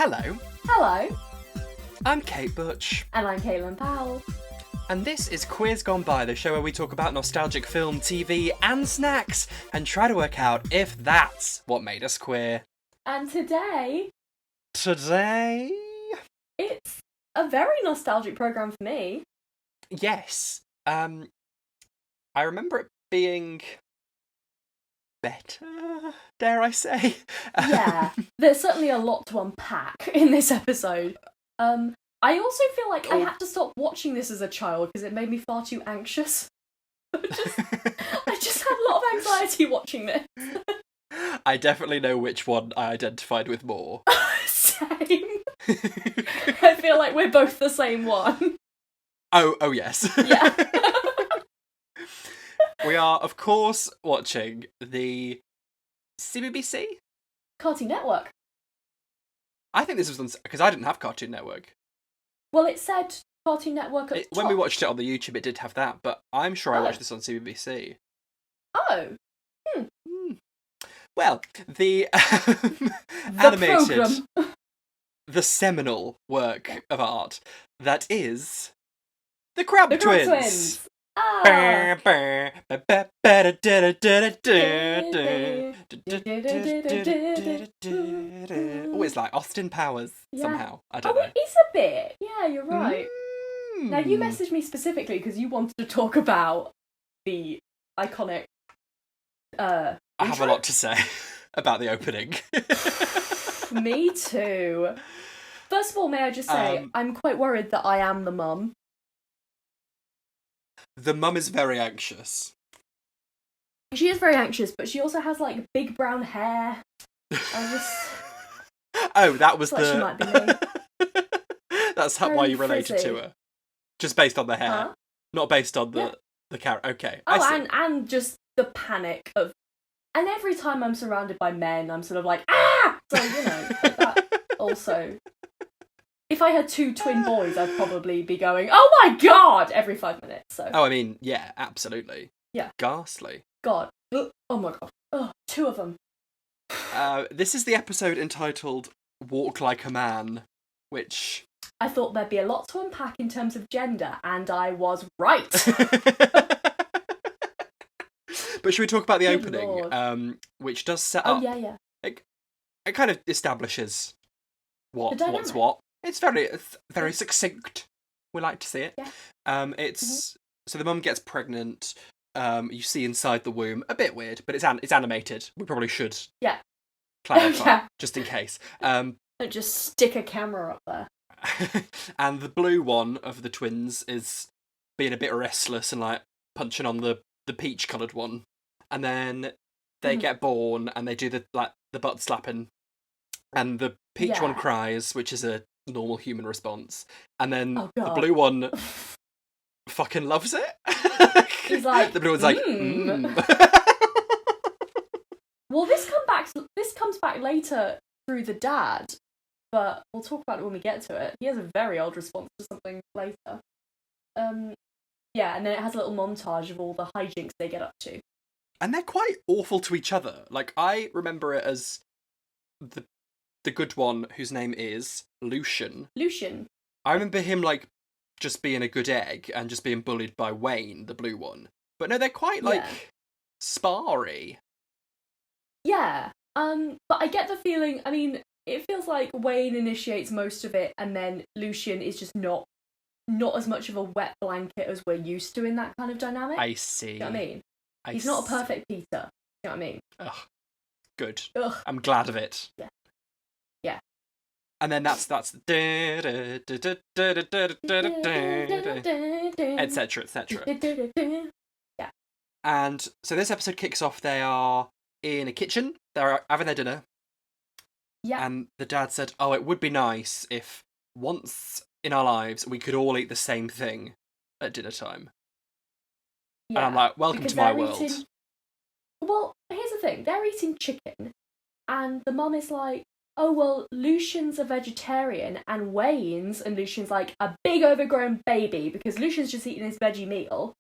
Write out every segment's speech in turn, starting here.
Hello, Hello, I'm Kate Butch, and I'm Caitlin Powell. and this is Queers Gone By, the show where we talk about nostalgic film, TV, and snacks, and try to work out if that's what made us queer. And today, Today, it's a very nostalgic programme for me. yes, I remember it being better, dare I say? Yeah, there's certainly a lot to unpack in this episode. I also feel like I had to stop watching this as a child because it made me far too anxious. I just had a lot of anxiety watching this. I definitely know which one I identified with more. Same. I feel like we're both the same one. Oh yes. Yeah. We are, of course, watching the CBBC? Cartoon Network. I think this was on, because I didn't have Cartoon Network. Well, it said Cartoon Network at the top. When we watched it on the YouTube, it did have that, but I'm sure I Oh. watched this on CBBC. Oh. Well, the The animated, programme. the seminal work of art that is the Cramp The Twins. Cramp Twins. Ah. Oh, it's like Austin Powers Yeah. somehow. I don't Oh, know. it is a bit. Yeah, you're right. Now, you Mm. messaged me specifically because you wanted to talk about the iconic I have a intro? lot to say about the opening. Me too. First of all, may I just say, I'm quite worried that I am the mum. The mum is very anxious. She is very anxious, but she also has, like, big brown hair. I just... Oh, that was Thought she might be That's why Very you related frizzy. to her. Just based on the hair, Huh? not based on Yeah. the character. Okay, I Oh, see. and just the panic of... And every time I'm surrounded by men, I'm sort of like, ah! So, you know, like that also... If I had two twin boys, I'd probably be going, oh my god! Every 5 minutes, so... Oh, I mean, yeah, absolutely. Yeah. Ghastly. God. Ugh. Oh my god. Ugh, two of them. This is the episode entitled "Walk Like a Man," which. I thought there'd be a lot to unpack in terms of gender, and I was right. But should we talk about the Good opening, Lord. which does set Oh, up? yeah. It kind of establishes The what's dynamic. what. It's very succinct. We like to see it. Yeah. It's so the mum gets pregnant. You see inside the womb, a bit weird, but it's animated. We probably should clarify Yeah. just in case. Don't just stick a camera up there. And the blue one of the twins is being a bit restless and like punching on the peach coloured one, and then they get born and they do the butt slapping, and the peach one Yeah. cries, which is a normal human response, and then Oh, the God. blue one fucking loves it. He's like, the blue one's like, Well, this comes back later through the dad, but we'll talk about it when we get to it. He has a very odd response to something later. Yeah, and then it has a little montage of all the hijinks they get up to. And they're quite awful to each other. Like, I remember it as the good one, whose name is Lucian. I remember him, like, just being a good egg and just being bullied by Wayne, the blue one. But no, they're quite, like, Yeah. sparry. Yeah, but I get the feeling, I mean, it feels like Wayne initiates most of it, and then Lucian is just not as much of a wet blanket as we're used to in that kind of dynamic. I see. You know what I mean? He's not a perfect Peter. You know what I mean? Ugh. Good. Ugh. I'm glad of it. Yeah. Yeah. And then that's etc. etc. Yeah. And so this episode kicks off. They are in a kitchen. They're having their dinner. Yeah. And the dad said, "Oh, it would be nice if once in our lives we could all eat the same thing at dinner time." Yeah. And I'm like, welcome Because to my they're world. Well, here's the thing. They're eating chicken, and the mum is like, oh, well, Lucian's a vegetarian, and Lucian's like a big overgrown baby, because Lucian's just eating his veggie meal,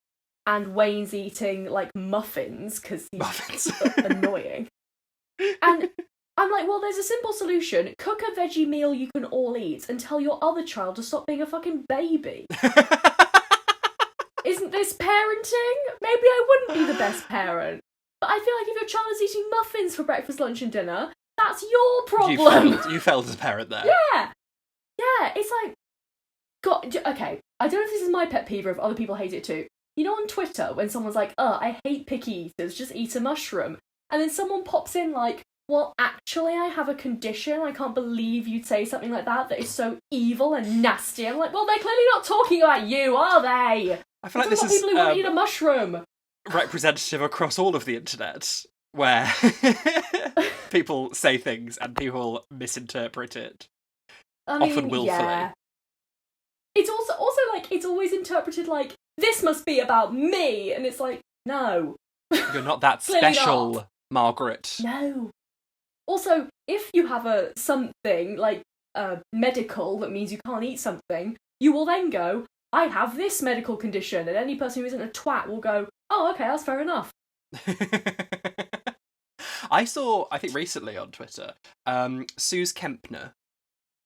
and Wayne's eating, like, muffins, because he's Muffins. annoying. And I'm like, well, there's a simple solution. Cook a veggie meal you can all eat and tell your other child to stop being a fucking baby. Isn't this parenting? Maybe I wouldn't be the best parent. But I feel like if your child is eating muffins for breakfast, lunch and dinner, that's your problem. You failed as a parent there. Yeah. Yeah, it's like... God, okay, I don't know if this is my pet peeve or if other people hate it too. You know on Twitter, when someone's like, I hate picky eaters, just eat a mushroom. And then someone pops in like, well, actually, I have a condition. I can't believe you'd say something like that is so evil and nasty. I'm like, well, they're clearly not talking about you, are they? I feel like this is people who want to eat a mushroom. Representative across all of the internet, where people say things and people misinterpret it. I mean, often willfully. Yeah. It's also like, it's always interpreted like, this must be about me, and it's like, no. You're not that special, not. Margaret. No. Also, if you have something, like, medical, that means you can't eat something, you will then go, I have this medical condition, and any person who isn't a twat will go, oh, okay, that's fair enough. I saw, I think recently on Twitter, Suze Kempner,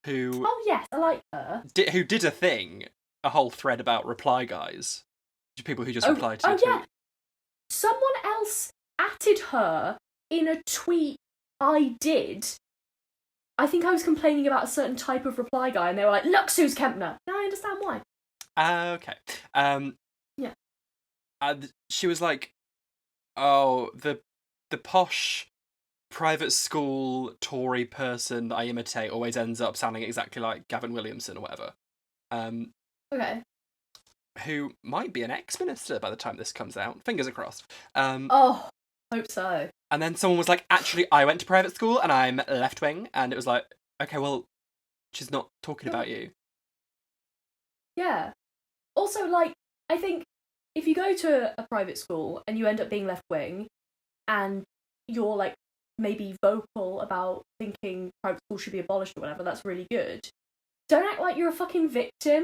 who... Oh, yes, I like her. Who did a whole thread about reply guys. People who just reply to your tweet. Yeah. Someone else atted her in a tweet I did. I think I was complaining about a certain type of reply guy, and they were like, look, Suze Kempner. Now I understand why. Okay. Yeah. She was like, oh, the posh private school Tory person that I imitate always ends up sounding exactly like Gavin Williamson or whatever. Okay. Who might be an ex-minister by the time this comes out. Fingers crossed. Oh, hope so. And then someone was like, actually, I went to private school and I'm left-wing. And it was like, okay, well, she's not talking about you. Yeah. Also, like, I think if you go to a private school and you end up being left-wing and you're, like, maybe vocal about thinking private school should be abolished or whatever, that's really good. Don't act like you're a fucking victim.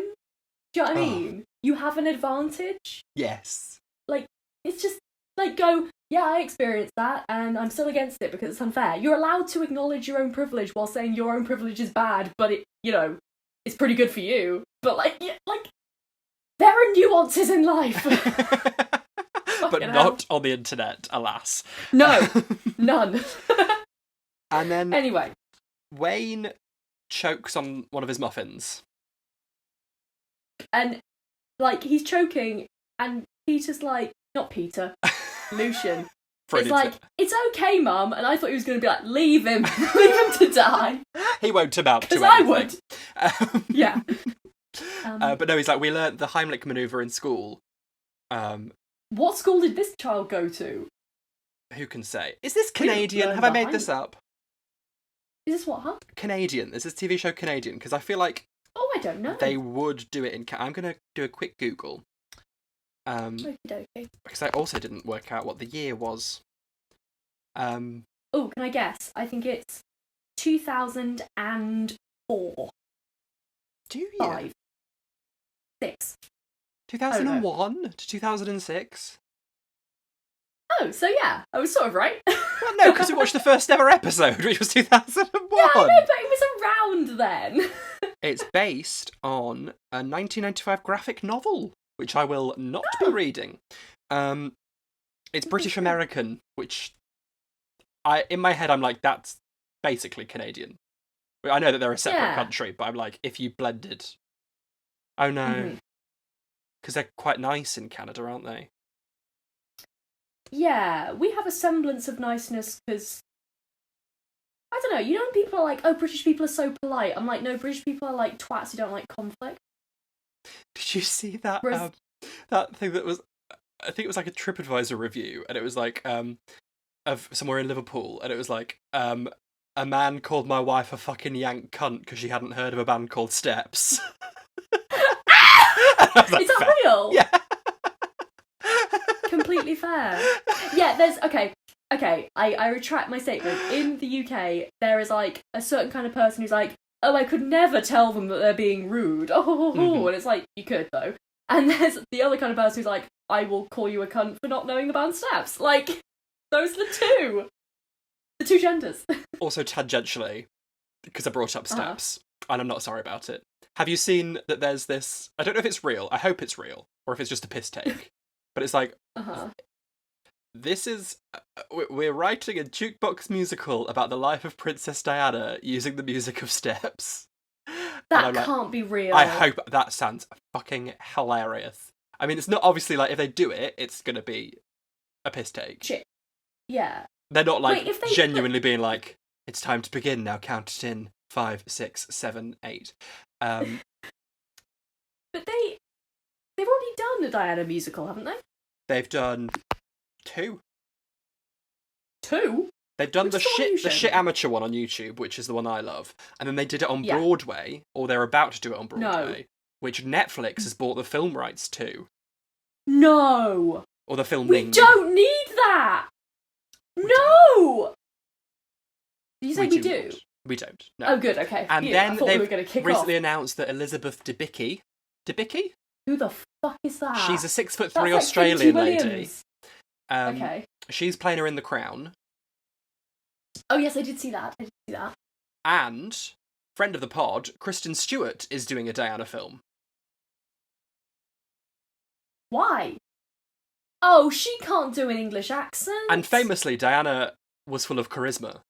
Do you know what I mean? You have an advantage. Yes. Like, it's just, like, go, yeah, I experienced that, and I'm still against it because it's unfair. You're allowed to acknowledge your own privilege while saying your own privilege is bad, but it, you know, it's pretty good for you. But, like, there are nuances in life. But not on the internet, alas. No, none. And then... Anyway. Wayne chokes on one of his muffins. And, like, he's choking, and Peter's like, not Peter, Lucian. It's like, it's okay, Mum. And I thought he was going to be like, leave him. Leave him to die. He won't amount to anything. Because I would. Yeah. But no, he's like, we learnt the Heimlich manoeuvre in school. What school did this child go to? Who can say? Is this Canadian? Have I made this up? Is this what, huh? Canadian. Is this TV show Canadian? Because I feel like... Oh, I don't know. They would do it in... I'm going to do a quick Google. Okie dokie. Because I also didn't work out what the year was. Oh, can I guess? I think it's 2004. Do you? 5. 6. 2001 to 2006? Oh, so yeah, I was sort of right. Well, no, because we watched the first ever episode, which was 2001. Yeah, I know, but it was around then. It's based on a 1995 graphic novel, which I will not be reading. It's British American, which in my head I'm like, that's basically Canadian. I know that they're a separate country, but I'm like, if you blended... Oh no. Because they're quite nice in Canada, aren't they? Yeah, we have a semblance of niceness because... I don't know, you know when people are like, oh, British people are so polite? I'm like, no, British people are like twats who don't like conflict. Did you see that that thing that was... I think it was like a TripAdvisor review, and it was like, of somewhere in Liverpool, and it was like, a man called my wife a fucking yank cunt because she hadn't heard of a band called Steps. Like, is that real? Yeah. Completely fair. Yeah, there's... Okay, I retract my statement. In the UK, there is, like, a certain kind of person who's like, oh, I could never tell them that they're being rude. And it's like, you could, though. And there's the other kind of person who's like, I will call you a cunt for not knowing the band Steps. Like, those are the two. The two genders. Also tangentially, because I brought up steps, and I'm not sorry about it. Have you seen that there's this... I don't know if it's real. I hope it's real. Or if it's just a piss take. But it's like... This is... We're writing a jukebox musical about the life of Princess Diana using the music of steps. That can't be real. I hope that sounds fucking hilarious. I mean, it's not obviously like if they do it, it's going to be a piss take. Shit. Yeah. They're not like genuinely being like, it's time to begin now, count it in 5, 6, 7, 8. But they've already done a Diana musical, haven't they? They've done 2. 2? They've done the shit amateur one on YouTube, which is the one I love, and then they did it on Broadway, or they're about to do it on Broadway, which Netflix has bought the film rights to. No! Or the filming. We don't need that! No! Did you say we do? Not. We don't. No. Oh, good, okay. And then they've recently announced that Elizabeth Debicki... Debicki? Who the fuck is that? She's a 6'3" Australian lady. Okay. She's playing her in The Crown. Oh, yes, I did see that. And, friend of the pod, Kristen Stewart is doing a Diana film. Why? Oh, she can't do an English accent. And famously, Diana was full of charisma.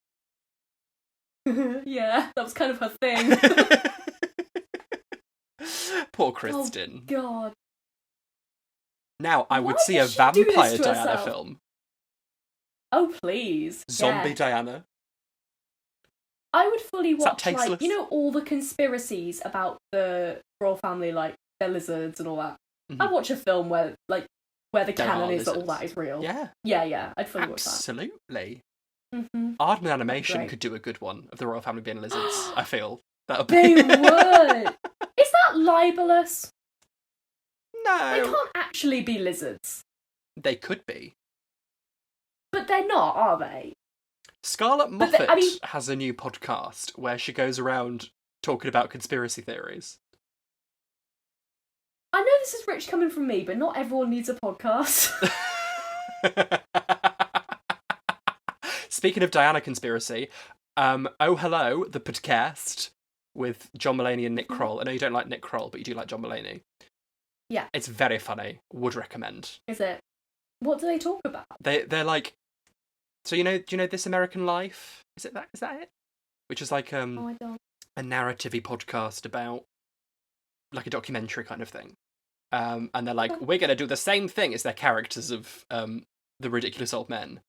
Yeah, that was kind of her thing. Poor Kristen. Oh, God. Now, I would see a vampire Diana film. Oh, please. Zombie Diana. I would fully watch, like, you know, all the conspiracies about the royal family, like, their lizards and all that. Mm-hmm. I'd watch a film where the canon is that all that is real. Yeah. Yeah, I'd fully watch that. Absolutely. Mm-hmm. Art and Animation could do a good one of the royal family being lizards, I feel. They would! Is that libelous? No. They can't actually be lizards. They could be. But they're not, are they? Scarlett Moffat has a new podcast where she goes around talking about conspiracy theories. I know this is rich coming from me, but not everyone needs a podcast. Speaking of Diana conspiracy, Oh Hello, the podcast with John Mulaney and Nick Kroll. I know you don't like Nick Kroll, but you do like John Mulaney. Yeah. It's very funny. Would recommend. Is it? What do they talk about? They're like... So do you know This American Life? Is that it? Which is like I don't. A narrative-y podcast about like a documentary kind of thing. And they're like, we're going to do the same thing as their characters of The Ridiculous Old Men.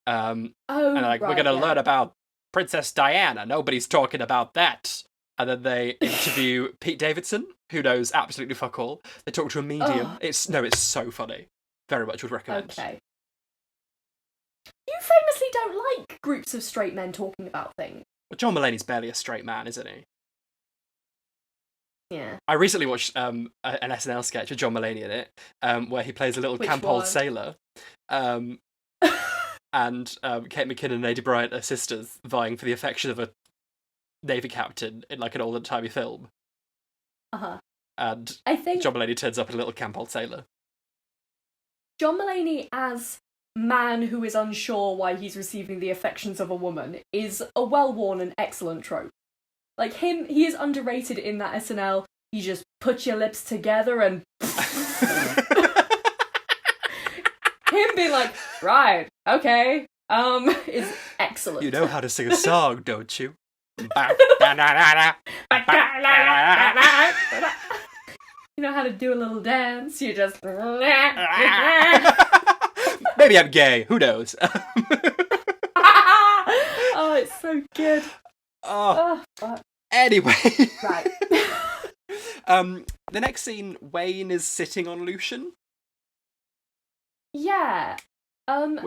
And they're like, we're going to learn about Princess Diana. Nobody's talking about that. And then they interview Pete Davidson, who knows absolutely fuck all. They talk to a medium. Oh. It's so funny. Very much would recommend. Okay. You famously don't like groups of straight men talking about things. Well, John Mulaney's barely a straight man, isn't he? Yeah. I recently watched an SNL sketch with John Mulaney in it, where he plays a little camp-old sailor. And Kate McKinnon and Lady Bryant are sisters vying for the affection of a Navy captain in like an old-timey film. Uh-huh. And I think John Mulaney turns up in a little camp-old sailor. John Mulaney as man who is unsure why he's receiving the affections of a woman is a well-worn and excellent trope. Like him, he is underrated in that SNL. You just put your lips together and... him being like, right, okay, is excellent. You know how to sing a song, don't you? You know how to do a little dance, you just... Maybe I'm gay, who knows? Oh, it's so good. Oh, anyway. Right. The next scene, Wayne is sitting on Lucian. Yeah. And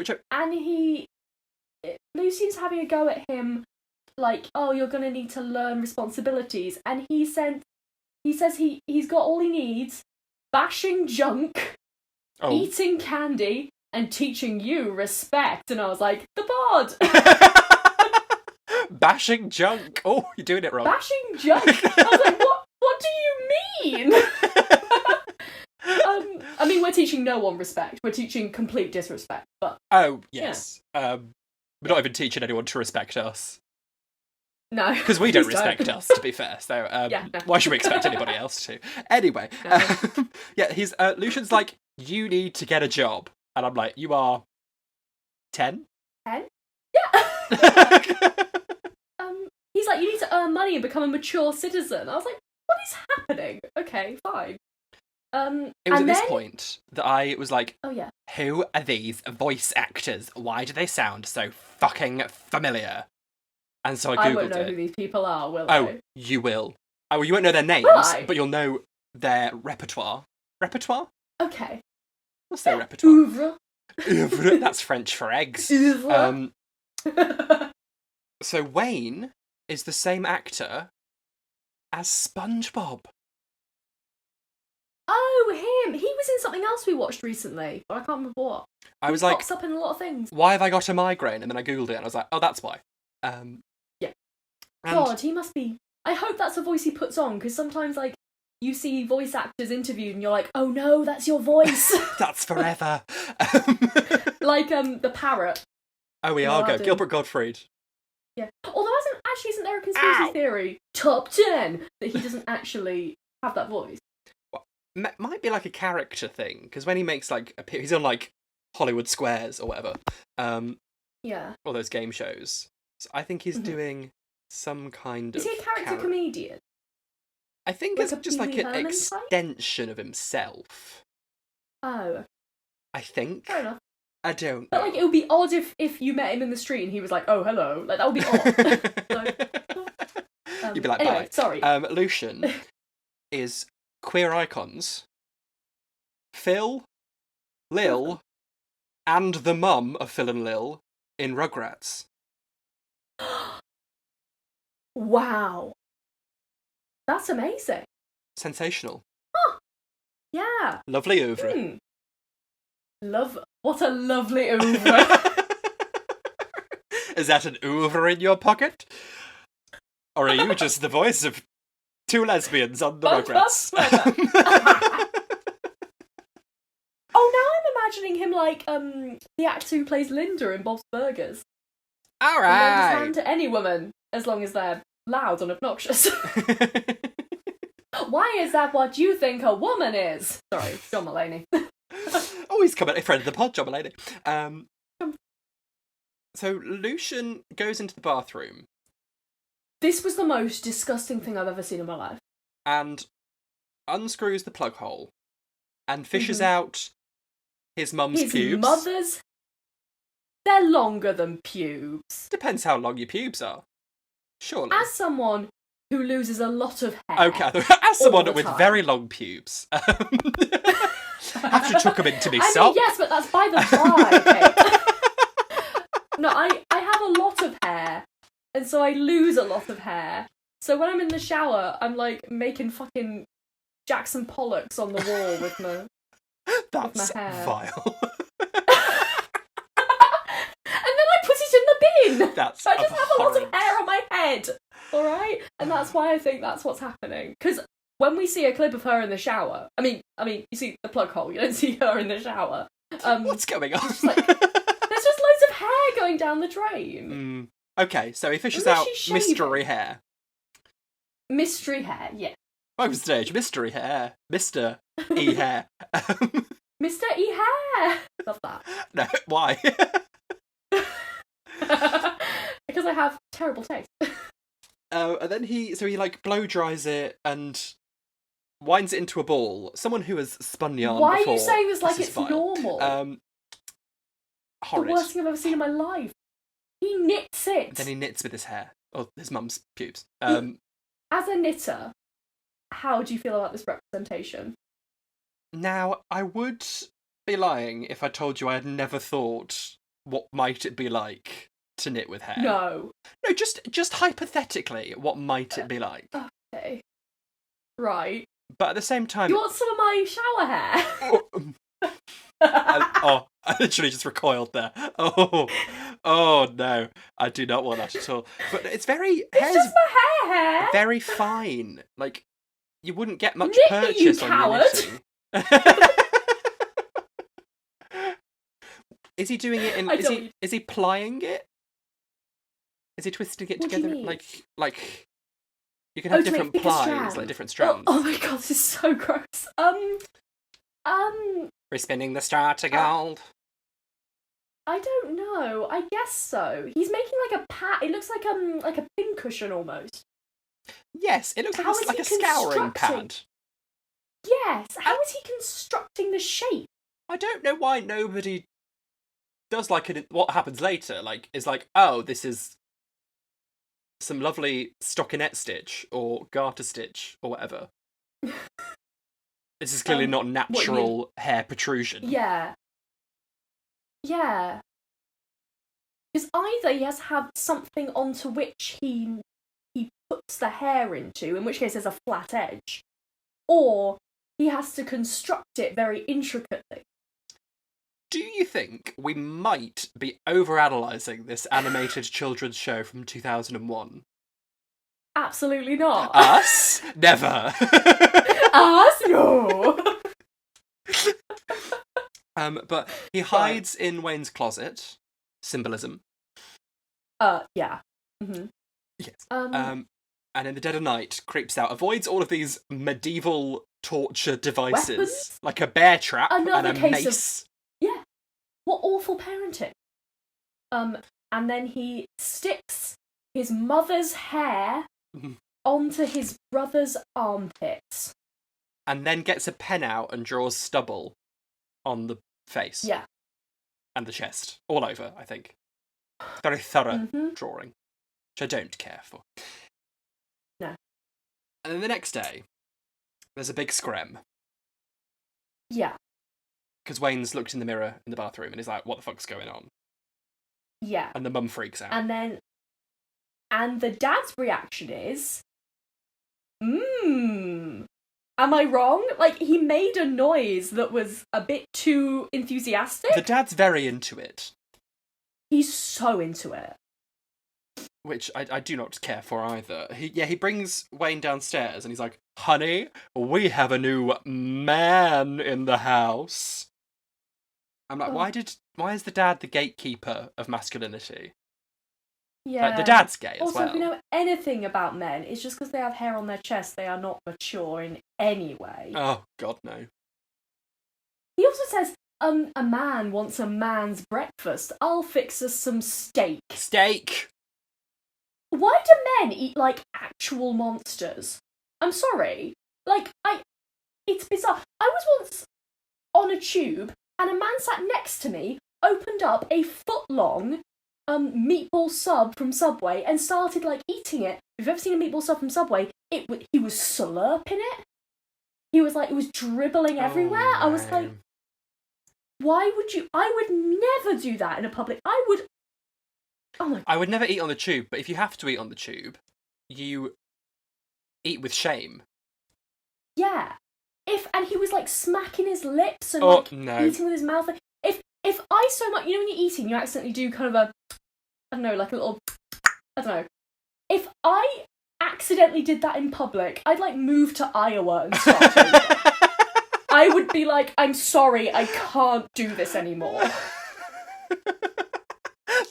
Lucian's having a go at him, like, oh, you're gonna need to learn responsibilities, and he says he's got all he needs: bashing junk, eating candy, and teaching you respect. And I was like, the pod. Bashing junk. Oh, you're doing it wrong. Bashing junk. I was like, what do you mean? I mean, we're teaching no one respect. We're teaching complete disrespect. But oh yes. We're not even teaching anyone to respect us. No. Because we don't respect us, to be fair. So no. why should we expect anybody else to? Anyway, yeah, Lucian's like, you need to get a job. And I'm like, you are 10? 10? Yeah. He's like, you need to earn money and become a mature citizen. I was like, what is happening? Okay, fine. It was at this point that I was like, oh yeah, who are these voice actors? Why do they sound so fucking familiar? And so I googled it. I won't know who these people are, will I? I? You will. Oh, you won't know their names, but you'll know their repertoire. Repertoire? Okay. What's their repertoire? Oeuvre. Oeuvre. That's French for eggs. Oeuvre. So Wayne is the same actor as SpongeBob. Oh, him! He was in something else we watched recently, but I can't remember what. I was he like, pops up in a lot of things. Why have I got a migraine? And then I googled it, and I was like, oh, that's why. Yeah. And God, he must be. I hope that's a voice he puts on, because sometimes, like, you see voice actors interviewed, and you're like, oh no, that's your voice. That's forever. Like the parrot. Oh, we are good. Gilbert Gottfried. Yeah. Although, isn't there a conspiracy theory, top 10, that he doesn't actually have that voice? Might be like a character thing, because when he makes like he's on like Hollywood Squares or whatever, yeah, all those game shows. So I think he's doing some kind of. Is he a character comedian? I think like it's just like an extension of himself. Oh, I think. Fair enough. I don't know. But like, it would be odd if you met him in the street and he was like, "Oh, hello," like that would be odd. You'd be like, anyway, bye. Sorry. Lucian is queer icons. Phil, Lil, and the mum of Phil and Lil in Rugrats. Wow. That's amazing. Sensational. Oh, yeah. Lovely oeuvre. What a lovely oeuvre. Is that an oeuvre in your pocket? Or are you just the voice of two lesbians on the Rugrats? Oh, now I'm imagining him like the actor who plays Linda in Bob's Burgers. All right. He lends his hand to any woman as long as they're loud and obnoxious. Why is that what you think a woman is? Sorry, John Mulaney. Oh, he's coming, a friend of the pod, John Mulaney. So Lucian goes into the bathroom. This was the most disgusting thing I've ever seen in my life. And unscrews the plug hole and fishes out his mum's pubes. His mother's. They're longer than pubes. Depends how long your pubes are. Surely. As someone who loses a lot of hair. Okay, as someone with very long pubes. Have to chuck them into me sock. Yes, but that's by the by, Kate. No, I have a lot of hair, and so I lose a lot of hair. So when I'm in the shower, I'm like making fucking Jackson Pollocks on the wall with my hair. Vile. And then I put it in the bin. So I just have a lot of hair on my head. Alright? And that's why I think that's what's happening. Because when we see a clip of her in the shower, I mean, you see the plug hole, you don't see her in the shower. What's going on? There's just loads of hair going down the drain. Okay, so he fishes out mystery hair. Mystery hair, yeah. Welcome to stage, mystery hair. Mr. E hair. Mr. E hair! Love that. No, why? Because I have terrible taste. And then he like blow dries it and winds it into a ball. Someone who has spun yarn Why before. Are you saying this like it's normal? Horrid. The worst thing I've ever seen in my life. He knits it. Then he knits with his hair. Or his mum's pubes. As a knitter, how do you feel about this representation? Now, I would be lying if I told you I had never thought what might it be like to knit with hair. No, just hypothetically, what might it be like? Okay. Right. But at the same time... You want some of my shower hair? I literally just recoiled there. Oh no, I do not want that at all. But it's very... It's just my hair. Very fine. Like, you wouldn't get much Knit purchase you on your coward. knitting. Is he doing it in... Is he plying it? Is he twisting it What do you together? mean? Like you can have to make different thicker plies, strands. like different strands. Oh my god, this is so gross. We're spinning the straw to gold. I don't know. I guess so. He's making like a pat. It looks like a pincushion almost. Yes, it looks How is like he a scouring constructing? pad. Yes. How is he constructing the shape? I don't know why nobody does like it. What happens later, like, is like, oh, this is some lovely stockinette stitch or garter stitch or whatever. This is clearly not natural hair protrusion. Yeah. Yeah. Because either he has to have something onto which he puts the hair into, in which case there's a flat edge, or he has to construct it very intricately. Do you think we might be overanalyzing this animated children's show from 2001? Absolutely not. Us? Never. Us? No. But he hides in Wayne's closet. Symbolism. Yeah. Mm-hmm. Yes. And in the dead of night, creeps out, avoids all of these medieval torture devices, Weapons? like a bear trap Another and a case mace. Yeah. What awful parenting. And then he sticks his mother's hair onto his brother's armpits. And then gets a pen out and draws stubble on the face. Yeah. And the chest. All over, I think. Very thorough drawing. Which I don't care for. No. And then the next day, there's a big screm. Yeah. Because Wayne's looked in the mirror in the bathroom and he's like, what the fuck's going on? Yeah. And the mum freaks out. And the dad's reaction is, am I wrong? Like, he made a noise that was a bit too enthusiastic. The dad's very into it. He's so into it. Which I do not care for either. He brings Wayne downstairs and he's like, honey, we have a new man in the house. I'm like, why is the dad the gatekeeper of masculinity? Yeah. The dad's gay as also, well. if we know anything about men, it's just because they have hair on their chest, they are not mature in any way. Oh, God, no. He also says, a man wants a man's breakfast. I'll fix us some steak. Steak! Why do men eat like actual monsters? I'm sorry. Like, it's bizarre. I was once on a tube and a man sat next to me, opened up a foot-long meatball sub from Subway and started like eating it. If you've ever seen a meatball sub from Subway, he was slurping it. He was like, it was dribbling everywhere. Oh, I was like, why would you? I would never do that in a public. Oh my God. I would never eat on the tube, but if you have to eat on the tube, you eat with shame. Yeah. And he was like smacking his lips and no. eating with his mouth. If I so much, you know, when you're eating, you accidentally do kind of a, I don't know, like a little, I don't know. If I accidentally did that in public, I'd like move to Iowa and start over. I would be like, I'm sorry, I can't do this anymore.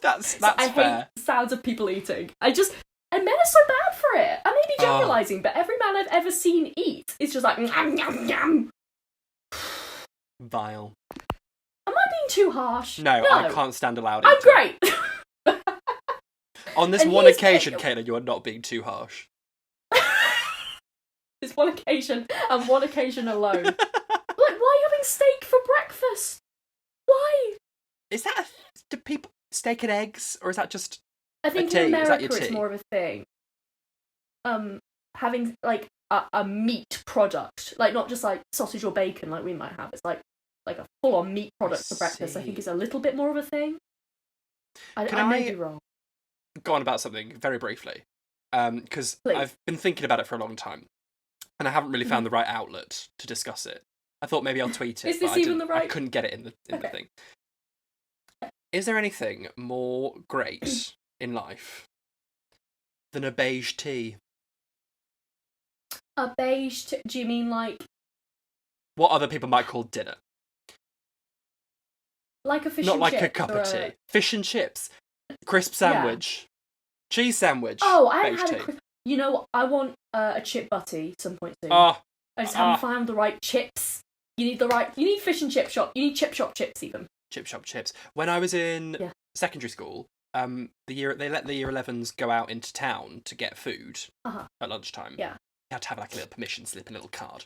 That's I fair. hate the sounds of people eating. And men are so bad for it. I may be generalising, but every man I've ever seen eat is just like, yum, yum, yum. Vile. Am I being too harsh? No, I can't stand allowed I'm eating. great. On this And one here's occasion, the- Caitlin, you are not being too harsh. This one occasion, and one occasion alone. Like, why are you having steak for breakfast? Why? Is that do people steak and eggs, or is that just I think tea? in Is that America your it's tea? more of a thing. Having like a meat product, like not just like sausage or bacon like we might have. It's like a full-on meat product for breakfast. I think is a little bit more of a thing. I may be wrong. go on about something very briefly? Because Please. I've been thinking about it for a long time, and I haven't really found the right outlet to discuss it. I thought maybe I'll tweet it. Is this but even the right? I couldn't get it in the thing. Is there anything more great in life than a beige tea? A beige do you mean like What other people might call dinner? a fish Not and like chips a cup or of tea. Fish and chips. Crisp sandwich. Cheese sandwich. Oh, I haven't had a... You know, I want a chip butty some point soon. I just haven't found the right chips. You need fish and chip shop. You need chip shop chips even. Chip shop chips. When I was in secondary school, they let the year 11s go out into town to get food at lunchtime. Yeah. You had to have like a little permission slip, a little card.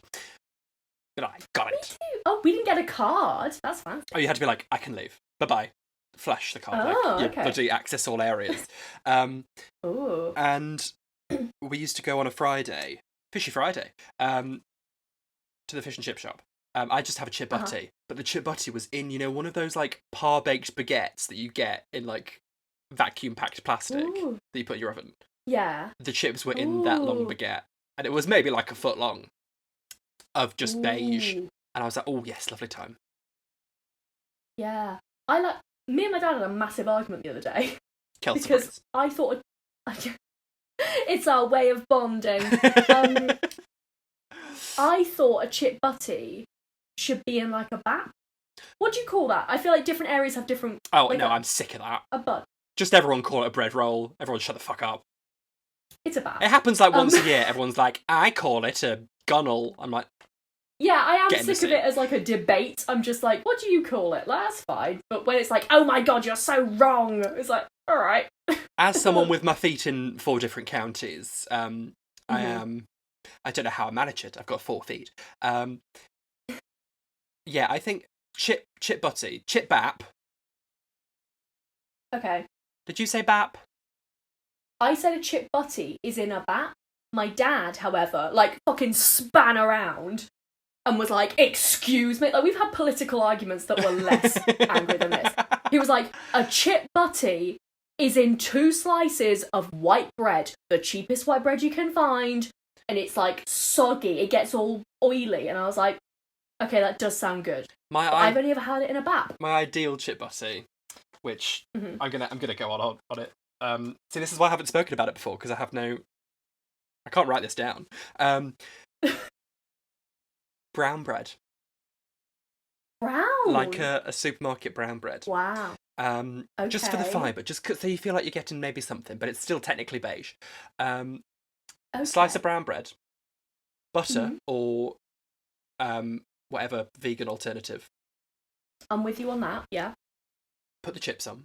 But I got it. Oh, we didn't get a card. That's fancy. Oh, you had to be like, I can leave. Bye-bye. Flash the card. Bloody access all areas. And we used to go on a Friday, Fishy Friday, to the fish and chip shop. I just have a chip butty, but the chip butty was in, one of those like par-baked baguettes that you get in like vacuum-packed plastic that you put in your oven. Yeah. The chips were in that long baguette, and it was maybe like a foot long of just beige. And I was like, oh yes, lovely time. Yeah. Me and my dad had a massive argument the other day. Kelsey because I thought... It's our way of bonding. I thought a chip butty should be in like a bap. What do you call that? I feel like different areas have different... Oh, like no, I'm sick of that. A bud. Just everyone call it a bread roll. Everyone shut the fuck up. It's a bap. It happens like once a year. Everyone's like, I call it a gunnel. I'm like... Yeah, I am sick of it as like a debate. I'm just like, what do you call it? Like, that's fine. But when it's like, oh my god, you're so wrong. It's like, all right. As someone with my feet in 4 different counties, I don't know how I manage it. I've got 4 feet. Yeah, I think chip butty, chip bap. Okay. Did you say bap? I said a chip butty is in a bap. My dad, however, like fucking span around and was like, excuse me. Like, we've had political arguments that were less angry than this. He was like, a chip butty is in 2 slices of white bread, the cheapest white bread you can find, and it's like soggy. It gets all oily, and I was like, okay, that does sound good. I've only ever had it in a bap. My ideal chip butty, which I'm gonna go on it. See, this is why I haven't spoken about it before, because I can't write this down. Brown bread. Brown? Like a supermarket brown bread. Wow. Okay. Just for the fibre, so you feel like you're getting maybe something, but it's still technically beige. Slice of brown bread, butter, or whatever vegan alternative. I'm with you on that, yeah. Put the chips on.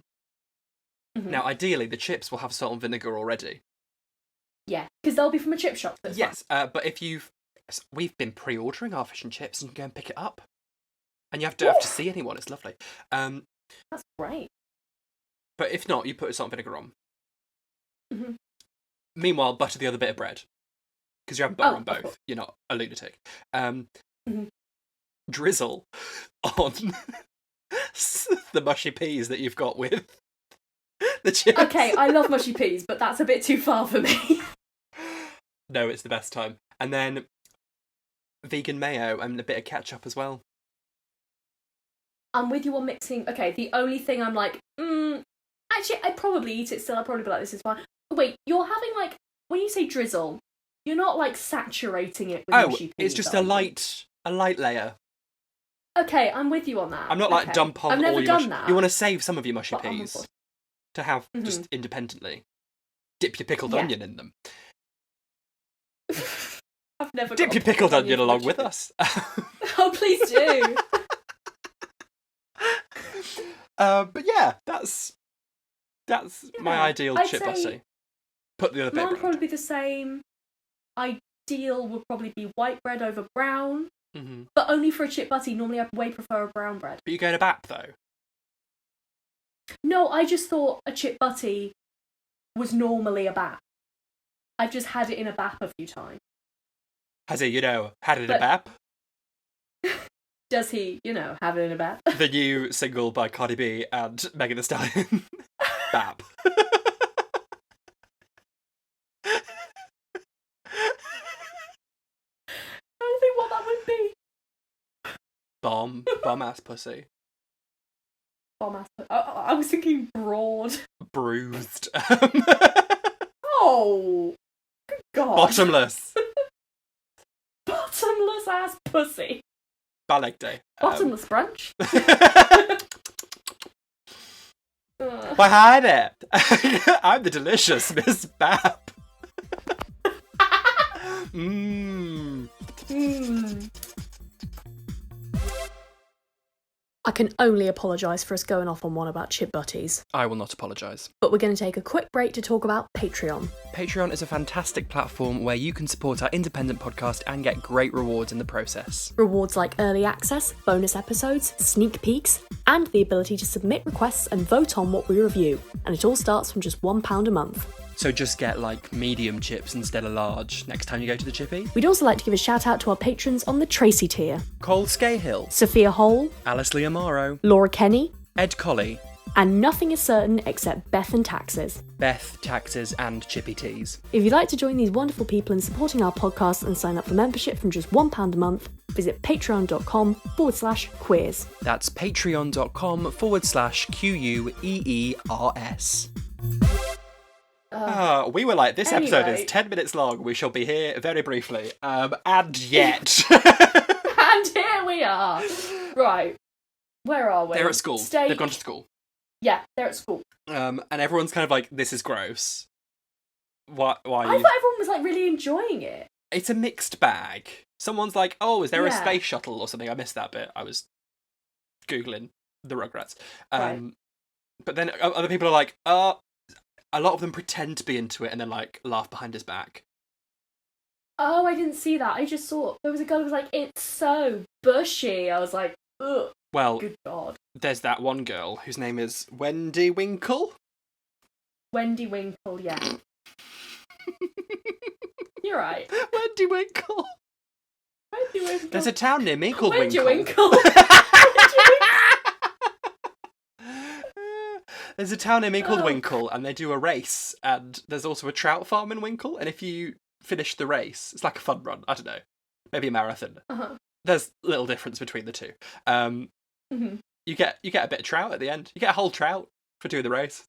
Now, ideally, the chips will have salt and vinegar already. Yeah, because they'll be from a chip shop. Yes, but we've been pre-ordering our fish and chips, and you can go and pick it up. And you don't have to see anyone, it's lovely. That's great. But if not, you put salt and vinegar on. Meanwhile, butter the other bit of bread. Because you have butter on both. You're not a lunatic. Drizzle on the mushy peas that you've got with the chips. Okay, I love mushy peas, but that's a bit too far for me. No, it's the best time. And then vegan mayo and a bit of ketchup as well. I'm with you on mixing. Okay, the only thing I'm like, actually, I'd probably eat it still. I'd probably be like, this is fine. Wait, you're having like, when you say drizzle, you're not like saturating it with mushy peas. It's just a light layer. Okay, I'm with you on that. I'm not like dump on I've never all your done that. You want to save some of your mushy peas to have just independently. Dip your pickled onion in them. I've never dip your pickled onion along with us. Oh, please do. But yeah, that's my ideal chip butty. Put the other bit. Mine would probably be the same. Ideal would probably be white bread over brown. But only for a chip butty. Normally, I way prefer a brown bread. But you go to bap though. No, I just thought a chip butty was normally a bap. I've just had it in a bap a few times. Has he, had it in a bap? Does he, have it in a bap? The new single by Cardi B and Megan Thee Stallion. Bap. I don't think what that would be. Bomb ass pussy. Bomb ass pussy. I was thinking broad. Bruised. Oh, good God. Bottomless. Bottomless ass pussy. Ballet day. Bottomless brunch. Why, hi there. I'm the delicious Miss Bap. Mmm. I can only apologise for us going off on one about chip butties. I will not apologise. But we're going to take a quick break to talk about Patreon. Patreon is a fantastic platform where you can support our independent podcast and get great rewards in the process. Rewards like early access, bonus episodes, sneak peeks, and the ability to submit requests and vote on what we review. And it all starts from just £1 a month. So just get, medium chips instead of large next time you go to the chippy. We'd also like to give a shout out to our patrons on the TRACY tier. Scahill, Sofia Hole, Lia Maro, Laura Kenny, Ed Colley, and nothing is certain except Beth and taxes. Beth, taxes, and chippy teas. If you'd like to join these wonderful people in supporting our podcast and sign up for membership from just £1 a month, visit patreon.com/queers. That's patreon.com/QUEERS. We were like, this episode is 10 minutes long. We shall be here very briefly. And yet. And here we are. Right. Where are we? They're at school. Steak. They've gone to school. Yeah, they're at school. And everyone's kind of like, this is gross. Why I thought everyone was really enjoying it. It's a mixed bag. Someone's like, oh, is there a space shuttle or something? I missed that bit. I was Googling the Rugrats. Right. But then other people are like, a lot of them pretend to be into it and then laugh behind his back. Oh, I didn't see that. I just saw there was a girl who was like, it's so bushy. I was like, ugh. Well, good God. There's that one girl whose name is Wendy Winkle. Wendy Winkle, yeah. You're right. Wendy Winkle. Wendy Winkle. There's a town near me called Wendy Winkle. Winkle. There's a town near me called Winkle, and they do a race, and there's also a trout farm in Winkle, and if you finish the race, it's like a fun run, I don't know, maybe a marathon. Uh-huh. There's little difference between the two. You get a bit of trout at the end. You get a whole trout for doing the race.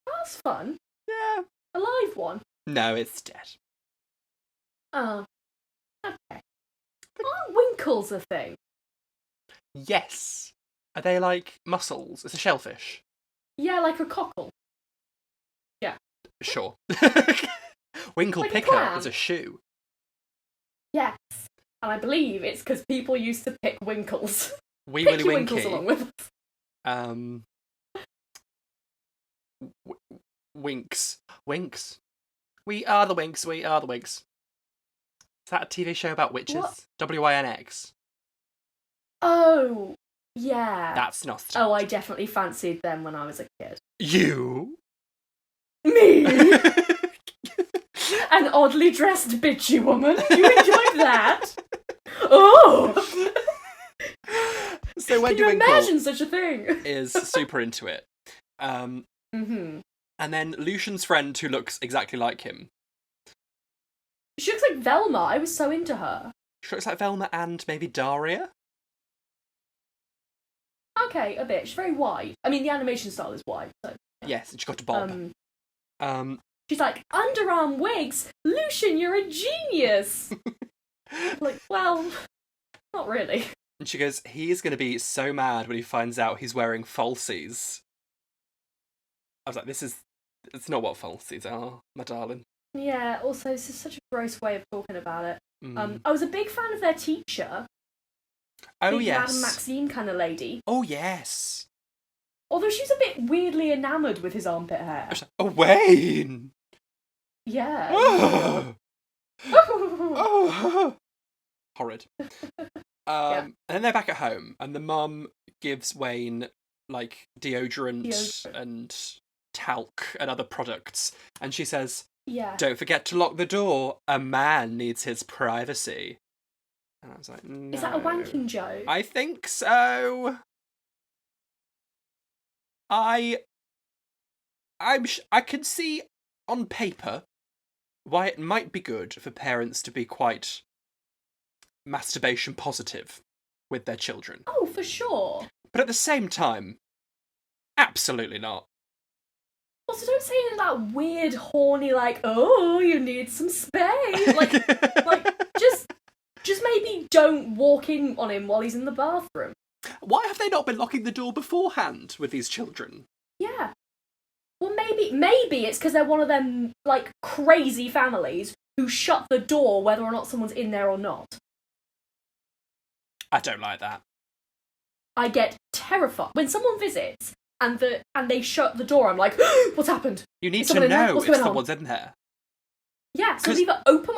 That's fun. Yeah. A live one? No, it's dead. Oh. Okay. Aren't winkles a thing? Yes. Are they like mussels? It's a shellfish. Yeah, like a cockle. Yeah. Sure. Winkle Like a picker clam. is a shoe. Yes. And I believe it's because people used to pick winkles. Wee Pick Willy your Winky. winkles along with us. Winks. Winks. We are the Winks. We are the Winks. Is that a TV show about witches? What? WINX. Oh, yeah. That's not. Oh, I definitely fancied them when I was a kid. You? Me? An oddly dressed bitchy woman? You enjoyed that? Oh! So Wendy Can you Winkle imagine such a thing? is super into it. Mm-hmm. And then Lucian's friend, who looks exactly like him. She looks like Velma. I was so into her. She looks like Velma and maybe Daria. Okay, a bit. She's very wide. I mean, the animation style is wide, so... Yeah. Yes, and she got a bob. She's like, underarm wigs? Lucian, you're a genius! Like, well, not really. And she goes, he's going to be so mad when he finds out he's wearing falsies. I was like, it's not what falsies are, my darling. Yeah, also, this is such a gross way of talking about it. Mm. I was a big fan of their teacher. Oh, big yes. Madame Maxine kind of lady. Oh, yes. Although she's a bit weirdly enamoured with his armpit hair. I was like, oh, Wayne! Yeah. Oh. Oh. Horrid. Yeah. And then they're back at home, and the mum gives Wayne, deodorant and talc and other products, and she says, Yeah. don't forget to lock the door. A man needs his privacy. And I was like, no. Is that a wanking joke? I think so. I can see on paper why it might be good for parents to be quite masturbation positive with their children. Oh, for sure. But at the same time, absolutely not. Also, don't say it in that weird, horny, oh, you need some space. Just maybe don't walk in on him while he's in the bathroom. Why have they not been locking the door beforehand with these children? Yeah. Well, maybe it's because they're one of them, like, crazy families who shut the door whether or not someone's in there or not. I don't like that. I get terrified. When someone visits and they shut the door, I'm like, what's happened? You need to know if someone's in there. Yeah, so either open...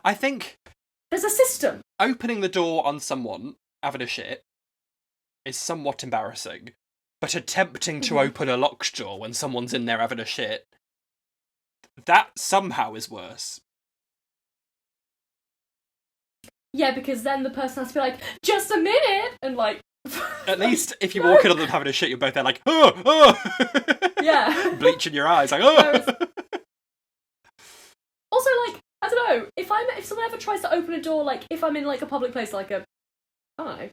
I think... There's a system. Opening the door on someone having a shit is somewhat embarrassing. But attempting to open a locked door when someone's in there having a shit, that somehow is worse. Yeah, because then the person has to be like, just a minute, and like... At least if you walk in on them having a shit, you're both there like, oh, oh! Yeah. Bleach in your eyes, like, oh! Also, like, I don't know, if someone ever tries to open a door, like, if I'm in, like, a public place, like I don't know,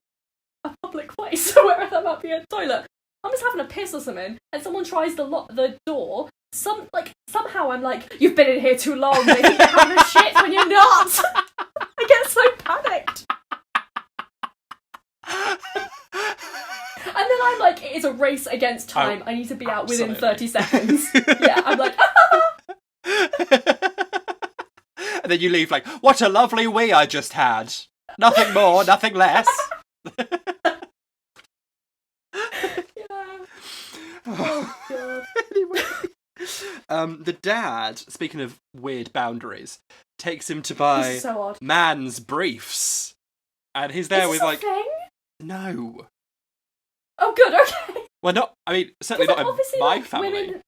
a public place, where there might be a toilet, I'm just having a piss or something, and someone tries to lock the door. Somehow I'm like, you've been in here too long. They think you're having a shit when you're not. I get so panicked. And then I'm like, it is a race against time. I need to be out within 30 seconds. Yeah, I'm like, And then you leave like, what a lovely wee I just had. Nothing more, nothing less. Oh, God. Anyway, the dad, speaking of weird boundaries, takes him to buy so man's briefs. And he's there with like... Thing? No. Oh, good, okay. Well, certainly not in my family. Women...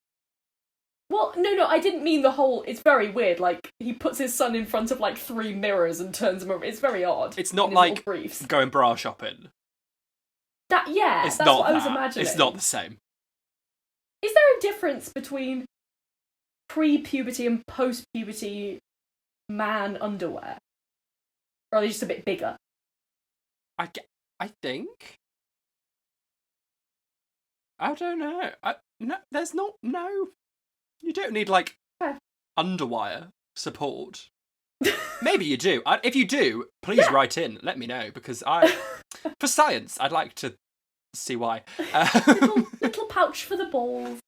Well, no, I didn't mean the whole... It's very weird, like, he puts his son in front of, like, 3 mirrors and turns him over. It's very odd. It's not like going bra shopping. That's what I was imagining. It's not the same. Is there a difference between pre-puberty and post-puberty man underwear? Or are they just a bit bigger? I think. I don't know. No. You don't need, like, underwire support. Maybe you do. If you do, please write in. Let me know, because for science, I'd like to see why. Little pouch for the balls.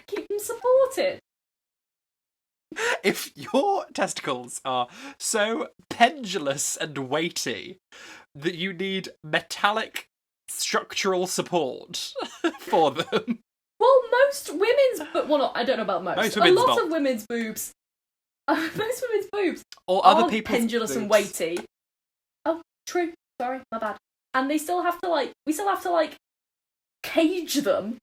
Keep them supported. If your testicles are so pendulous and weighty that you need metallic structural support for them. Well, most women's... I don't know about most. A lot of women's boobs... most women's boobs or other people's pendulous boobs. And weighty. Oh, true. Sorry, my bad. And they still have to, we still have to, cage them.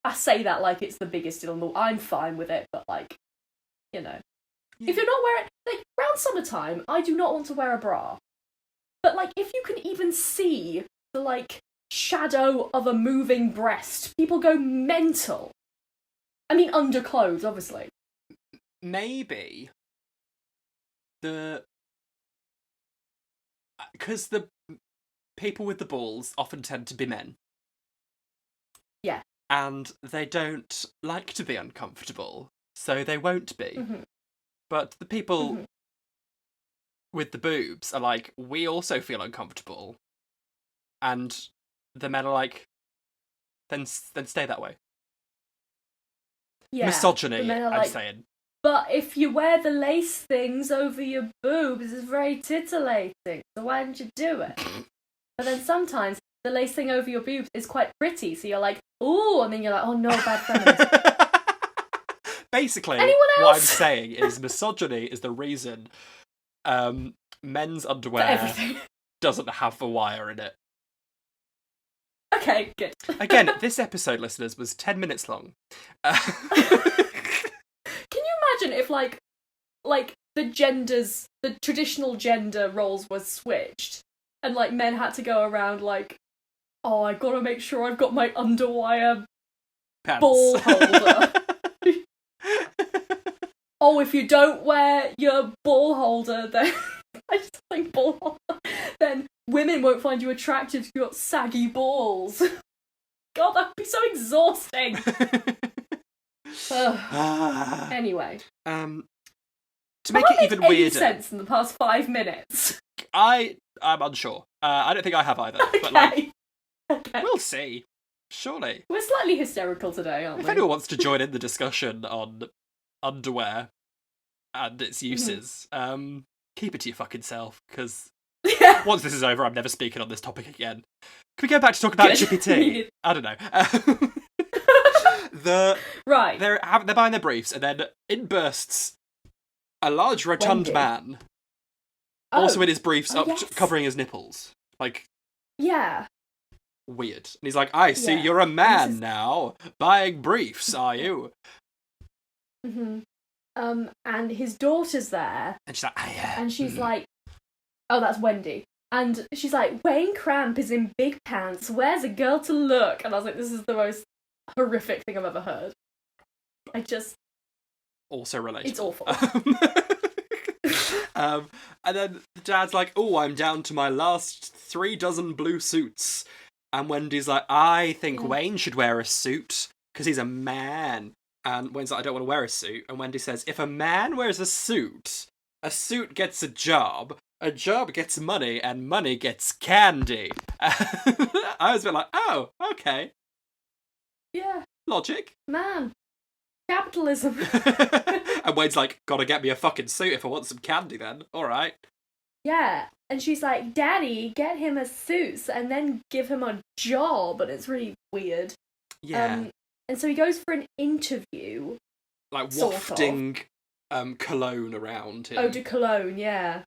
I say that like it's the biggest deal in the world. I'm fine with it, but, you know. Yeah. If you're not wearing... around summertime, I do not want to wear a bra. But, if you can even see the, shadow of a moving breast, people go mental. I mean, under clothes, obviously. Maybe because the people with the balls often tend to be men. Yeah. And they don't like to be uncomfortable, so they won't be. Mm-hmm. But the people with the boobs are like, we also feel uncomfortable. And the men are like, then stay that way. Yeah. Misogyny, I'm saying. But if you wear the lace things over your boobs, it's very titillating. So why didn't you do it? But then sometimes the lace thing over your boobs is quite pretty, so you're like, ooh, and then you're like, oh no, bad feminist. Basically, what I'm saying is misogyny is the reason men's underwear doesn't have the wire in it. Okay, good. Again, this episode, listeners, was 10 minutes long. Can you imagine if, the traditional gender roles were switched, and, men had to go around, oh, I gotta make sure I've got my underwire pants. Ball holder. Oh, if you don't wear your ball holder, then... I just think ball holder. Then women won't find you attractive if you've got saggy balls. God, that would be so exhausting. Anyway. To make it even weirder. Sense in the past 5 minutes. I'm unsure. I don't think I have either. Okay. But we'll see. Surely. We're slightly hysterical today, aren't If we? anyone wants to join in the discussion on underwear and its uses, keep it to your fucking self, because once this is over, I'm never speaking on this topic again. Can we go back to talk about Chippy Tea? I don't know. Right. They're buying their briefs, and then in bursts a large rotund man, also in his briefs, covering his nipples. Like, yeah. Weird. And he's like, I see you're a man now. Buying briefs, are you? Mm-hmm. And his daughter's there. And she's like, And she's like, oh, that's Wendy. And she's like, Wayne Cramp is in big pants. Where's a girl to look? And I was like, this is the most horrific thing I've ever heard. Also related. It's awful. And then the dad's like, oh, I'm down to my last 3 dozen blue suits. And Wendy's like, I think Wayne should wear a suit because he's a man. And Wayne's like, I don't want to wear a suit. And Wendy says, if a man wears a suit gets a job gets money, and money gets candy. I was a bit like, oh, okay. Yeah. Logic. Man. Capitalism. And Wayne's like, gotta get me a fucking suit if I want some candy then. Alright. Yeah. And she's like, Daddy, get him a suit and then give him a job. And it's really weird. Yeah. And so he goes for an interview. Like wafting cologne around him. Eau de cologne, yeah.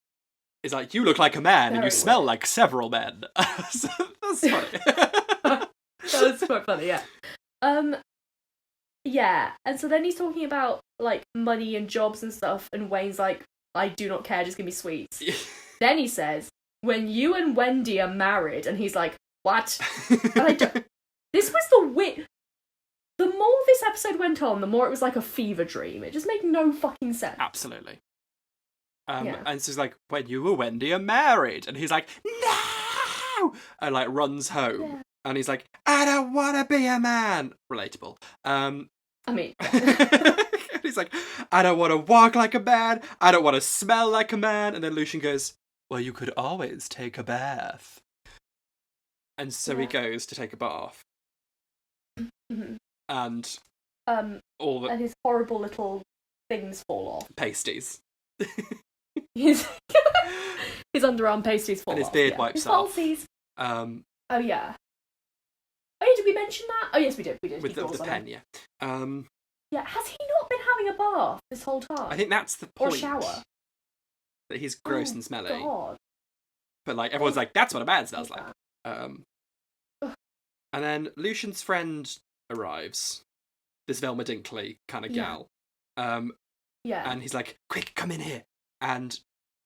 He's like, you look like a man and you smell like several men. So, that's funny. That's quite funny, yeah. Yeah, and so then he's talking about, like, money and jobs and stuff, and Wayne's like, I do not care, just give me sweets. Then he says, when you and Wendy are married, and he's like, what? And this was the weird... The more this episode went on, the more it was like a fever dream. It just made no fucking sense. Absolutely. And so he's like, when you and Wendy are married. And he's like, no! And, like, runs home. Yeah. And he's like, I don't want to be a man. Relatable. I mean... He's like, I don't want to walk like a man. I don't want to smell like a man. And then Lucian goes, well, you could always take a bath. And so he goes to take a bath. Mm-hmm. And all the... And his horrible little things fall off. Pasties. His underarm pasties fall off. And his beard wipes off. Falsies. Oh, yeah. Oh, yeah, did we mention that? Oh, yes, we did. With the pen, yeah. Yeah, has he not been having a bath this whole time? I think that's the point. Or shower. That he's gross and smelly. God. But, like, everyone's like, that's what a man smells like. And then Lucian's friend arrives. This Velma Dinkley kind of gal. Yeah. And he's like, quick, come in here. And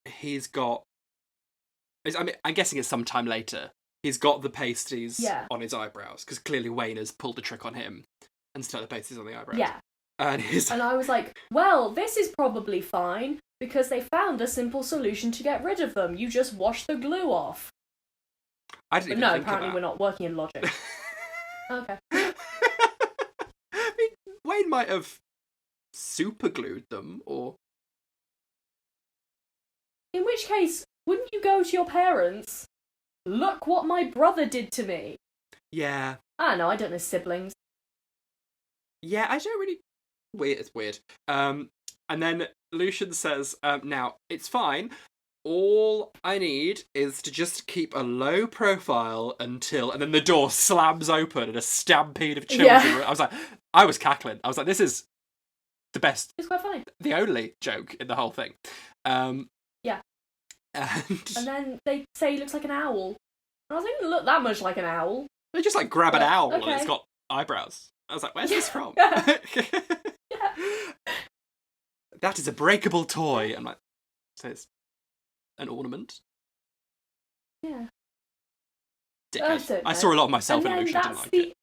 he's got... I mean, I'm guessing it's sometime later. He's got the pasties on his eyebrows, because clearly Wayne has pulled the trick on him and stuck the pasties on the eyebrows. Yeah. And I was like, well, this is probably fine, because they found a simple solution to get rid of them. You just wash the glue off. I didn't even think apparently of that. We're not working in logic. Okay. I mean, Wayne might have superglued them, or... In which case, wouldn't you go to your parents? Look what my brother did to me. Yeah. I don't know siblings. Yeah, I don't really... It's weird. And then Lucian says, now, it's fine. All I need is to just keep a low profile until... And then the door slams open and a stampede of children. Yeah. I was cackling. I was like, this is the best... It's quite funny. The only joke in the whole thing. Yeah. And then they say he looks like an owl. And I was like, he doesn't look that much like an owl. They just, like, grab an owl and it's got eyebrows. I was like, where's this from? Yeah. That is a breakable toy. I'm like, so it's an ornament? Yeah. I saw a lot of myself in Lucian, didn't like it.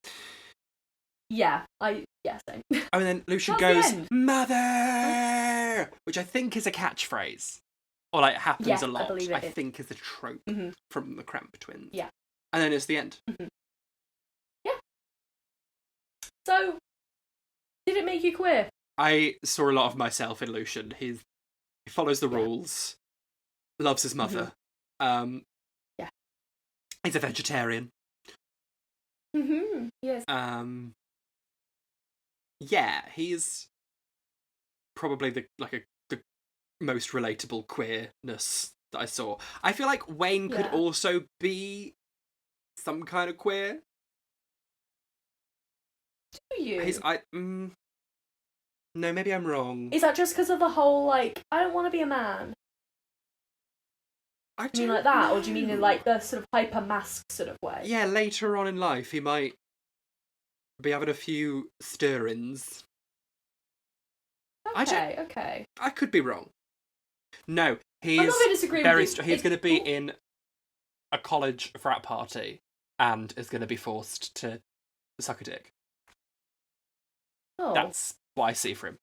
Yeah, same. Oh, and then Lucian goes, Mother! Which I think is a catchphrase. Or, like, happens a lot. I think is the trope from the Cramp Twins. Yeah. And then it's the end. Mm-hmm. Yeah. So, did it make you queer? I saw a lot of myself in Lucian. He follows the rules, loves his mother. Yeah. He's a vegetarian. Yes. Yeah, he's probably the most relatable queerness that I saw. I feel like Wayne could also be some kind of queer. Do you? No, maybe I'm wrong. Is that just because of the whole, like, I don't want to be a man? Do you mean like that, or do you mean in, like, the sort of hyper-mask sort of way? Yeah, later on in life, he might be having a few stir-ins. Okay. I could be wrong. No, he I'm is not going to disagree with you. He's going to be in a college frat party and is going to be forced to suck a dick. Oh. That's what I see for him.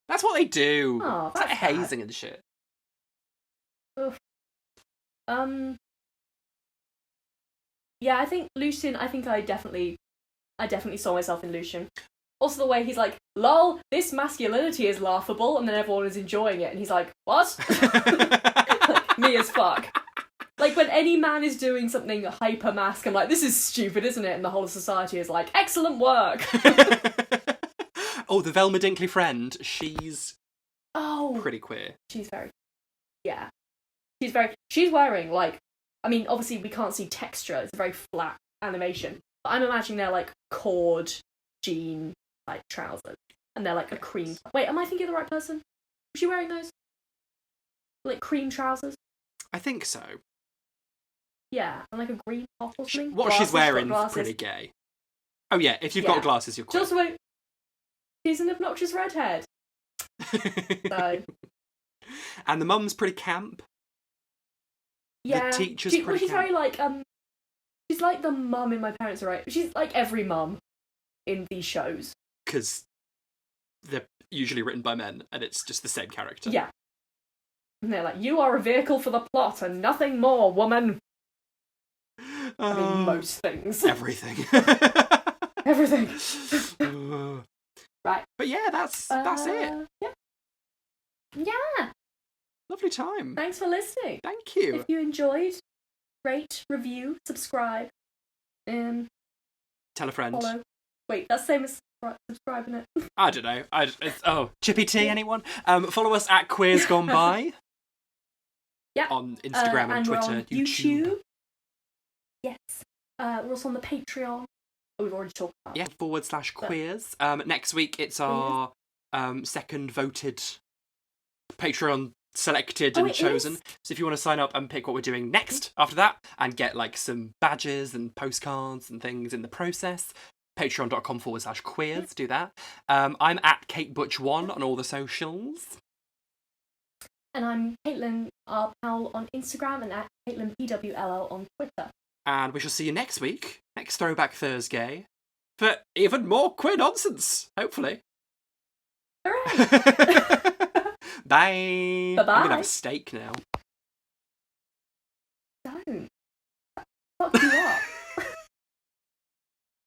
That's what they do. Oh, it's like hazing and shit. Oof. Yeah, I think Lucien. I think I definitely saw myself in Lucien. Also, the way he's like, "Lol, this masculinity is laughable," and then everyone is enjoying it, and he's like, "What?" Like, me as fuck. Like, when any man is doing something hyper-mask, I'm like, "This is stupid, isn't it?" And the whole of society is like, "Excellent work." Oh, the Velma Dinkley friend. She's pretty queer. She's very, yeah. She's wearing, like, I mean, obviously we can't see texture. It's a very flat animation. But I'm imagining they're like cord jean like trousers, and they're like a cream. Wait, am I thinking of the right person? Was she wearing those? Like cream trousers? I think so. Yeah, and like a green top or something. What she's wearing is pretty gay. Oh yeah, if you've got glasses, you're queer. She's an obnoxious redhead. So. And the mum's pretty camp. Yeah, the teacher's pretty she's camp. very like she's like the mum in My Parents Are Right. She's like every mum in these shows. Because they're usually written by men, and it's just the same character. Yeah. And they're like, "You are a vehicle for the plot and nothing more, woman." I mean, most things. Everything. Everything. Right. But yeah, that's it. Yeah. Yeah. Lovely time. Thanks for listening. Thank you. If you enjoyed, rate, review, subscribe, tell a friend. Follow. Wait, that's the same as subscribing it. I don't know. Chippy T, anyone? Follow us at Queers Gone By. Yeah. On Instagram and Twitter, we're on YouTube. Yes. We're also on the Patreon. Oh, we've already talked about it. Yeah, /queers. Next week it's our second voted Patreon selected and chosen. So if you want to sign up and pick what we're doing next after that and get like some badges and postcards and things in the process, patreon.com/queers, do that. I'm at Kate Butch 1 on all the socials. And I'm Caitlin Powell on Instagram and at Caitlin PWLL on Twitter. And we shall see you next week, next Throwback Thursgay, for even more queer nonsense, hopefully. Hooray! Bye. Bye-bye. I'm going to have a steak now. Don't. Fuck you up.